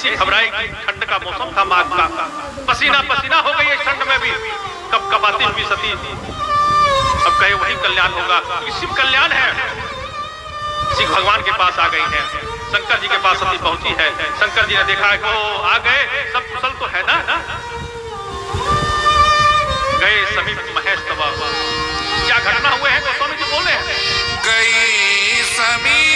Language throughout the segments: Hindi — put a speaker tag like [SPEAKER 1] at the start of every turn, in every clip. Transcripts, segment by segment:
[SPEAKER 1] ऐसी घबराई कि ठंड का मौसम था, माघ का, पसीना पसीना हो गई इस ठंड में भी कब कबाती हुई सती। अब कहे वही कल्याण होगा, शिव कल्याण है। शिव भगवान के पास आ गई है, शंकर जी के पास सती पहुंची है। शंकर जी ने देखा कि वो आ गए, सब कुशल तो है ना। गए समीप महेश तब, क्या घटना हुए हैं गोस्वामी जी बोले हैं।
[SPEAKER 2] गई समीप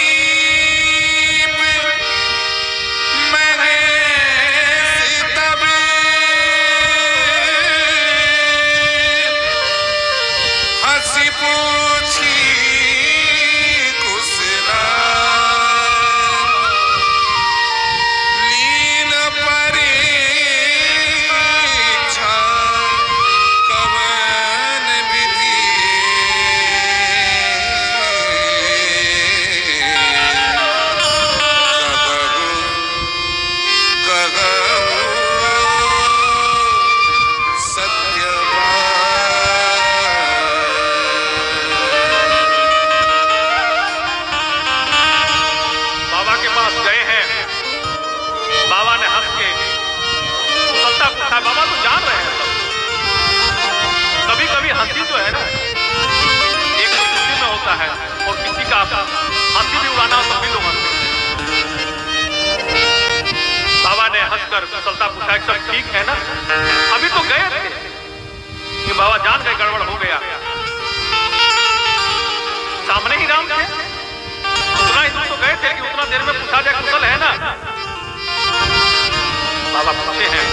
[SPEAKER 2] महेश तब, हंसी पूछी कुशला, लीन परीक्षा कवन विधि,
[SPEAKER 1] बाबा तो जान रहे हैं सब। कभी कभी हंसी जो है ना, एक तो खुशी में होता है, और किसी का हंसी भी उड़ाना तो भी लोग हंसते हैं। बाबा ने हंसकर कुशलता पूछा, सब ठीक है ना। अभी तो गए थे कि बाबा जान गए गड़बड़ हो गया, सामने ही राम थे, उतना ही दूर तो गए थे कि उतना देर में पूछा जाए कुशल है ना। बाबा पूछे हैं,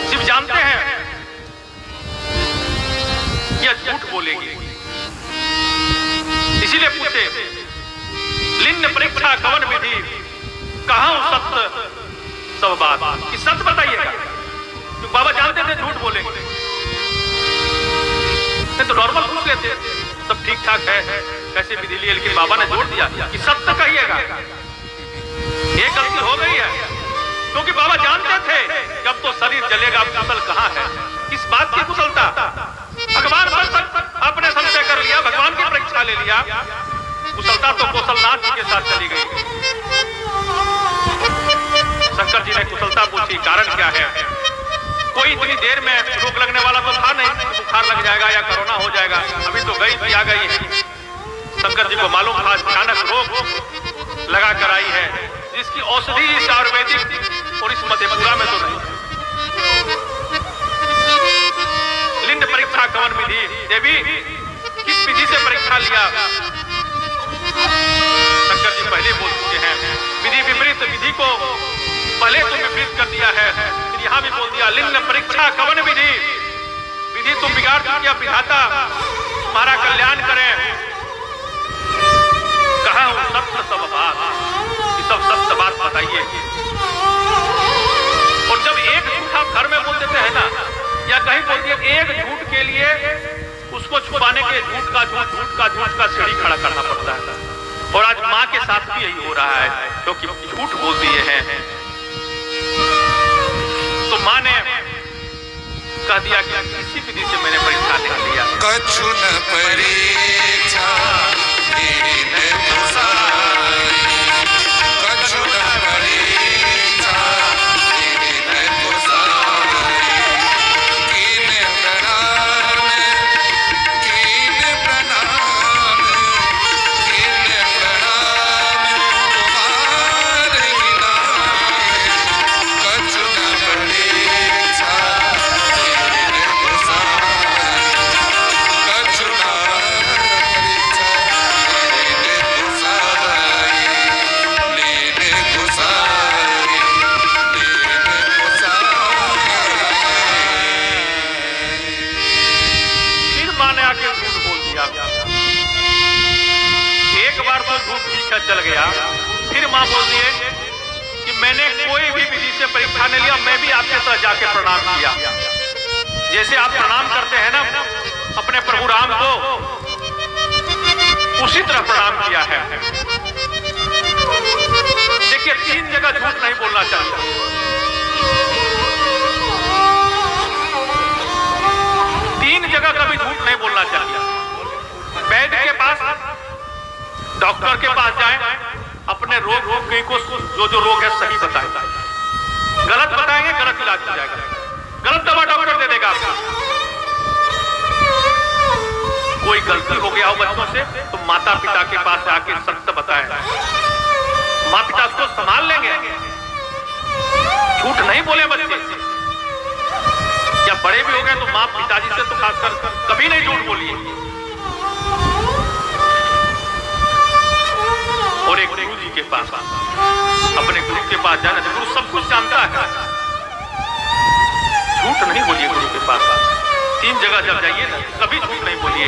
[SPEAKER 1] शिव जानते हैं यह झूठ बोलेगी, इसीलिए पूछे लिंग परीक्षा कवन विधि, कहां सत्य सब बात, कि सत्य बताइएगा। तो बाबा जानते थे झूठ बोलेंगे, तो नॉर्मल पूछ लेते, सब ठीक ठाक है कैसे विधि लिए, लेकिन बाबा ने जोड़ दिया कि सत्य कहिएगा। ये गलती हो गई है, क्योंकि बाबा जानते थे जब तो शरीर जलेगा कुशल कहां है। किस बात की कुशलता, भगवान पर अपने संशय कर लिया, भगवान की परीक्षा ले लिया। कुशलता तो कौशलनाथ जी के साथ चली गई। शंकर जी ने कुशलता पूछी, कारण क्या है। कोई इतनी देर में रोग लगने वाला तो था नहीं, बुखार लग जाएगा या कोरोना हो जाएगा। अभी तो गई थी, आ गई है। शंकर जी को मालूम था अचानक रोग लगा कर आई है, जिसकी औषधि इस आयुर्वेदिक और इस मधेपुरा में तो नहीं। लिंग परीक्षा कवन विधि, देवी किस विधि से परीक्षा लिया। शंकर जी पहले बोल चुके हैं, विधि विपरीत विधि को पहले तुम विपरीत कर दिया है, फिर यहां भी बोल दिया लिंग परीक्षा कवन विधि, विधि तुम बिगाड़ दिया। विधाता तुम्हारा कल्याण करें, कहा हूं सत्य सब बात, सब सत्य बात बताइए। और जब एक झूठ आप घर में बोल देते हैं ना, या कहीं बोल दिए, एक झूठ के लिए उसको छुपाने के झूठ का सीढ़ी खड़ा करना पड़ता है। और आज माँ के साथ भी यही हो रहा है, क्योंकि झूठ बोल दिए हैं। तो माँ ने कह दिया कि किसी विधि से मैंने परीक्षा नहीं लिया।
[SPEAKER 2] कछु न परीक्षा
[SPEAKER 1] चल गया। फिर मां बोल दिए कि मैंने कोई भी विधि से परीक्षा नहीं लिया, मैं भी आपके तरह जाके प्रणाम किया। जैसे आप प्रणाम करते हैं ना अपने प्रभु राम को, उसी तरह प्रणाम किया है। देखिए 3 जगह झूठ नहीं बोलना चाहिए। जगह कभी झूठ नहीं बोलना चाहिए। वैद्य के पास, डॉक्टर के पास जाएं, अपने अपने रोग को जो रोग है सही बताएं। गलत बताएंगे गलत इलाज हो जाएगा, गलत दवा डॉक्टर दे देगा आपको। कोई गलती हो गया हो बच्चों से तो माता पिता के पास आके सत्य बताएं, माता पिता उसको संभाल लेंगे। झूठ नहीं बोले बच्चे, या बड़े भी हो गए तो माँ पिताजी से तो खासकर कभी नहीं झूठ बोलिए। और एक गुरु जी के पास, अपने गुरु के पास जाना, गुरु सब कुछ जानता है, झूठ नहीं बोलिए गुरु के पास। 3 जगह जब जाइए ना कभी झूठ नहीं बोलिए।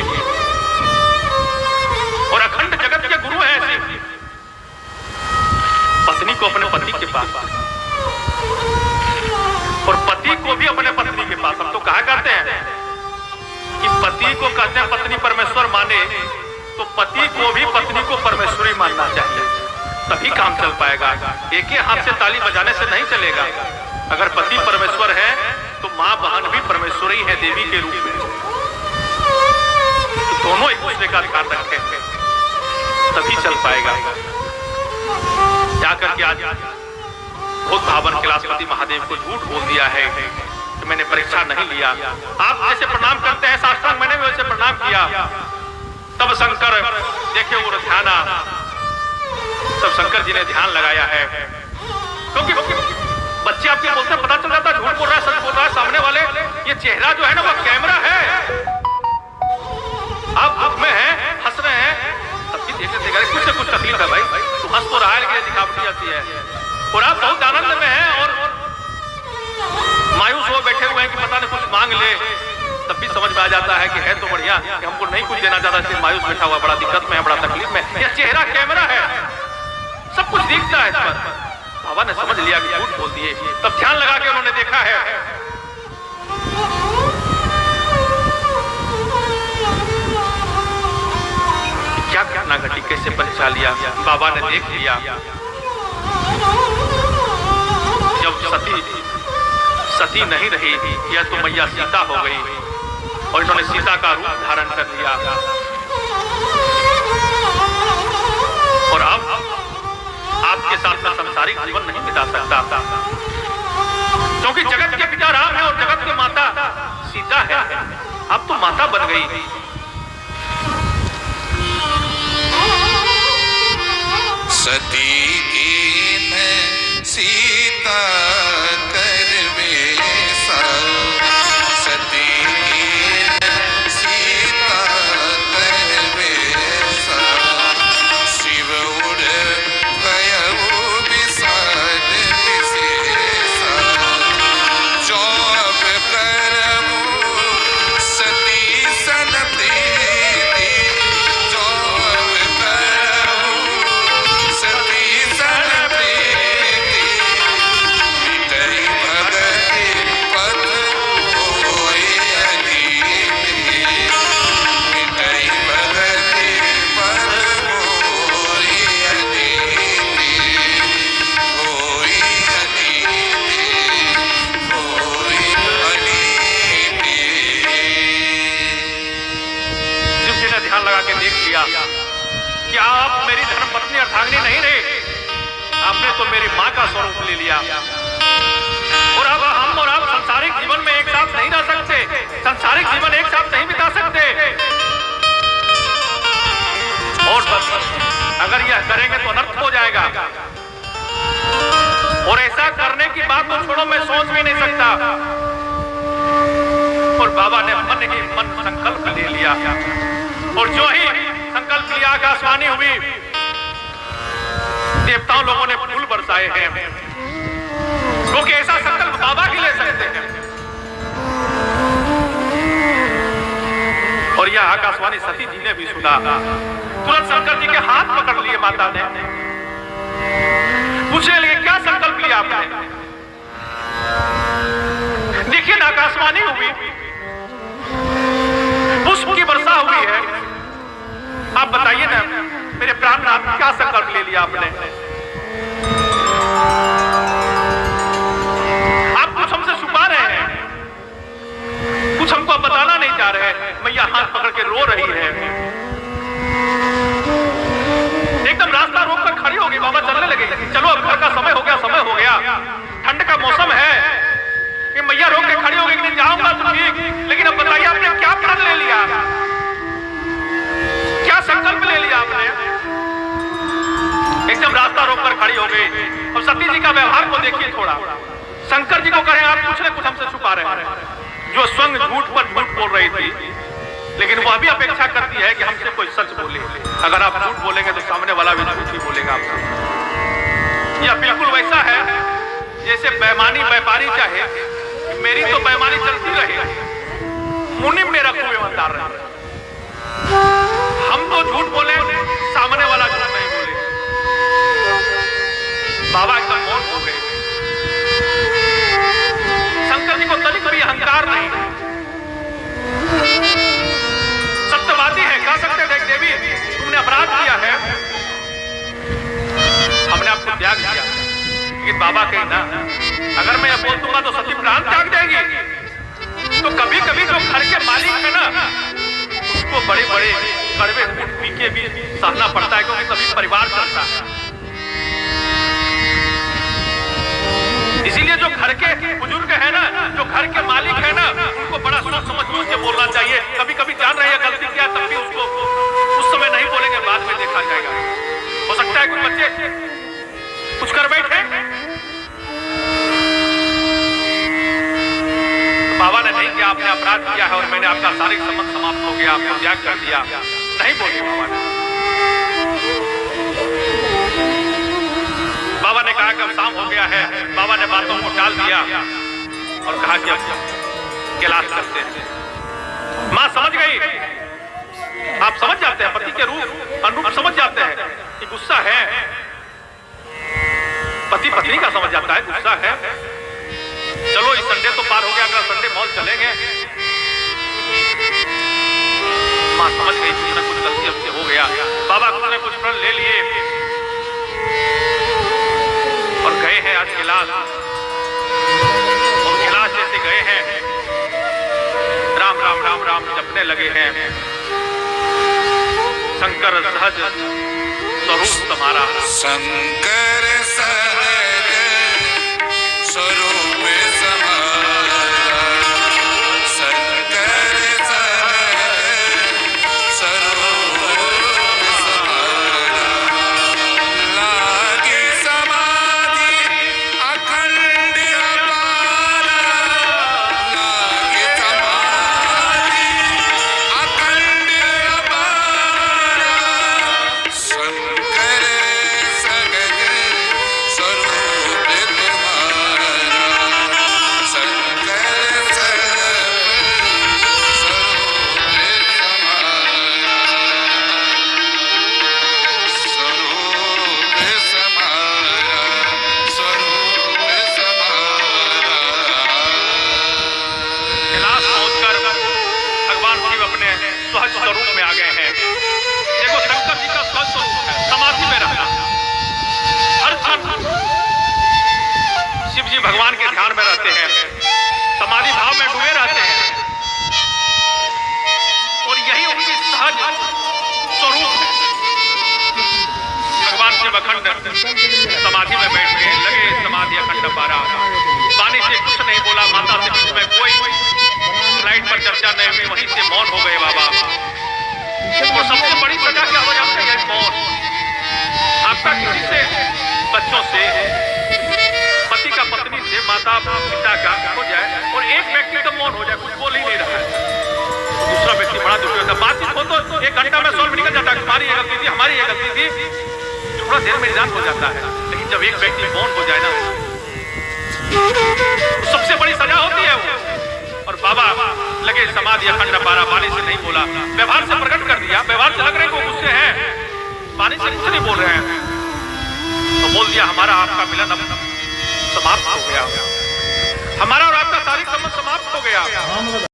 [SPEAKER 1] और अखंड जगत के गुरु हैं ऐसे। पत्नी को अपने पति के पास और पति को भी अपने पत्नी के पास। हम तो कहा करते हैं कि पति को कहते हैं पत्नी परमेश्वर माने, तो पति को भी पत्नी को परमेश्वरी मानना चाहिए, तभी काम चल पाएगा। एक ही हाथ से ताली बजाने से नहीं चलेगा। अगर पति परमेश्वर है तो माँ बहन भी परमेश्वरी है देवी के रूप में। तो दोनों एक दूसरे का ध्यान रखें तभी चल पाएगा। जाकर के आज खुद भावन कैलाशपति महादेव को झूठ बोल दिया है कि मैंने परीक्षा नहीं लिया। आप जैसे प्रणाम करते हैं साष्टांग, मैंने भी वैसे प्रणाम किया। तब शंकर देखे वो ध्याना, तब शंकर जी ने ध्यान लगाया है। क्योंकि बच्चे आपके बोलते हैं, पता चल जाता है झूठ बोल रहा है सच बोल रहा है सामने वाले। ये चेहरा जो है ना वो कैमरा है। आप दुख में हैं, हंस रहे हैं, तब भी देखते देखा कुछ ना कुछ तकलीफ है भाई, तू हंस तो रहा है लेकिन दिखावटी आती है। और आप बहुत आनंद में हैं और मायूस हो बैठे हुए हैं कि पता नहीं कुछ मांग ले, तब भी समझ में आ जाता है कि है तो बढ़िया कि हमको नहीं कुछ देना चाहता, सिर्फ मायूस बैठा हुआ, बड़ा दिक्कत में है, बड़ा तकलीफ में। यह चेहरा कैमरा है, सब कुछ दिखता है इस पर। बाबा ने समझ लिया कि झूठ बोल दिए, तब ध्यान लगा के उन्होंने देखा है। क्या घटना घटी, कैसे परीक्षा लिया। बाबा ने देख लिया जब सती नहीं रही, यह तो मैया सीता हो गई और इन्होंने सीता का रूप धारण कर लिया। और अब आपके साथ में संसारिक जीवन नहीं बिता सकता, क्योंकि जगत के पिता राम है और जगत की माता सीता है। अब तो माता बन गई।
[SPEAKER 2] सती कीन सीता करवे सा, सती कीन सीता करवे सा, शिव उड़ गयऊ विसार विशेषा, जॉब करऊ सती सन प्रीति, जॉब करऊ सती सन प्रीति, मिटई भगति पथ होय अनीति, मिटई भगति पथ होय अनीति, होय अनीति, होय अनीति।
[SPEAKER 1] शिव जी ने ध्यान लगा के देख लिया कि आप मेरी धर्मपत्नी अर्धांगिनी नहीं रहे, आपने तो मेरी माँ का स्वरूप ले लिया। और अब हम और आप संसारिक जीवन में एक साथ नहीं रह सकते, संसारिक जीवन एक साथ नहीं बिता सकते। और बस अगर यह करेंगे तो अनर्थ हो जाएगा। और ऐसा करने की बात तो छोड़ो, मैं सोच भी नहीं सकता। और बाबा ने मन ही मन संकल्प ले लिया, और जो ही संकल्प लिया आकाशवाणी हुई, देवताओं लोगों ने फूल बरसाए हैं, क्योंकि ऐसा संकल्प बाबा ही ले सकते हैं। और यह आकाशवाणी सती जी ने भी सुना। तुरंत शंकर जी के हाथ पकड़ लिए माता ने, पूछने लगे क्या संकल्प लिया आपने। देखिए ना आकाशवाणी हुई, पुष्प की वर्षा हुई है, आप बताइए ना मेरे प्राणनाथ क्या संकल्प ले लिया आपने। आप कुछ हमसे छुपा रहे हैं, कुछ हमको बताना नहीं चाह रहे। मैया हाथ पकड़ के रो रही है, एकदम रास्ता रोक कर खड़ी होगी, बाबा चलने एकदम रास्ता रोक कर खड़ी हो गई। और सती जी का व्यवहार को देखिए थोड़ा। शंकर जी को कहें आप कुछ न कुछ हमसे छुपा रहे हैं, जो स्वयं झूठ पर झूठ बोल रही थी, लेकिन वह भी अपेक्षा करती है कि हमसे कोई सच बोले। अगर आप झूठ बोलेंगे तो सामने वाला भी झूठ ही बोलेगा आपसे। यह बिल्कुल वैसा है जैसे बेईमानी व्यापारी चाहे कि मेरी तो बेईमानी चलती रहे, मुनिम मेरा खूब ईमानदार रहे। हम तो झूठ बोले, सामने वाला झूठ नहीं बोले। बाबा एकदम मौन हो गए। शंकर जी को तनिक भी अहंकार नहीं। सत्यवादी है, कह सकते थे देवी तुमने अपराध किया है, हमने आपको त्याग दिया। लेकिन बाबा कहे ना, अगर मैं यह बोल दूंगा तो सती प्राण त्याग देगी। तो कभी कभी जो घर के मालिक है ना, उसको बड़े बड़े कड़वे पी के भी सहना पड़ता है, क्योंकि तभी परिवार चलता है। इसीलिए जो घर के बुजुर्ग है ना, जो घर के मालिक है ना, उनको बड़ा सोच समझ बूझ के बोलना चाहिए। कभी कभी जान रहे हैं गलती किया, तब भी उसको उस समय नहीं बोलेंगे, बाद में देखा जाएगा। हो सकता है कुछ बच्चे कुछ कर बैठे, बाबा ने नहीं किया, आपने अपराध किया है और मैंने आपका शारीरिक संबंध समाप्त हो गया, आपको त्याग कर दिया, नहीं बोली बाबा ने। बाबा ने कहा कि अब शाम हो गया है। बाबा ने बातों को टाल दिया और कहा कि अब कैलाश करते हैं। मां समझ गई, आप समझ जाते हैं, पति के रूप अनुरूप समझ जाते हैं कि गुस्सा है, पति पत्नी का समझ जाता है गुस्सा है। चलो इस संडे तो पार हो गया, अगला संडे मॉल चलेंगे। मां समझ गई कुछ न कुछ गलती हमसे हो गया। बाबा कुछ न कुछ प्रण ले लिए और गए हैं आज कैलाश। और कैलाश जैसे गए हैं, राम राम राम राम जपने लगे हैं। शंकर सहज स्वरूप तुम्हारा,
[SPEAKER 2] शंकर सहज स्वरूप समारा, शंकर सहज स्वरूप समारा, लागे समाधि अखंड अपारा, लागे समाधि अखंड अपारा, शंकर सहज स्वरूप तुम्हारा, शंकर सहज स्वरूप समारा, स्वरूप समारा।
[SPEAKER 1] कैलाश पहुंचकर भगवान शिव अपने सहज स्वरूप में आ गए हैं। देखो शंकर जी का सहज स्वरूप है, समाधि में रहना। हर क्षण शिव जी भगवान के ध्यान में रहते हैं, समाधि भाव में डूबे रहते हैं। और यही उनकी सहज स्वरूप है। भगवान शिव अखंड समाधि में बैठ गए, लगे समाधि अखंड अपारा। वाणी से कुछ नहीं बोला, माता से बीच में कोई स्लाइड पर चर्चा नहीं हुई, वहीं से मौन हो गए बाबा। और सबसे बड़ी सजा क्या हो जाती है? मौन। आपका किसी से, बच्चों से, पति का पत्नी से, माता पिता का हो जाए और एक व्यक्ति तो मौन हो जाए, कुछ बोल ही नहीं रहा है, दूसरा व्यक्ति बड़ा दुखी होता है। बातचीत हो तो 1 घंटा में सॉल्व निकल जाता है, तुम्हारी ये गलती थी, हमारी ये गलती थी, थोड़ा देर में निदान हो जाता है। लेकिन जब एक व्यक्ति मौन हो जाए ना, तो सबसे बड़ी सजा होती है वो। और बाबा लगे समाधि अखंड अपारा, वाणी से नहीं बोला, व्यवहार से प्रकट कर दिया। व्यवहार से लग रहे हैं वो गुस्से हैं, वाणी से कुछ नहीं बोल रहे हैं, तो बोल दिया हमारा आपका मिलन अब समाप्त हो गया, हमारा और आपका शारीरिक संबंध समाप्त हो गया।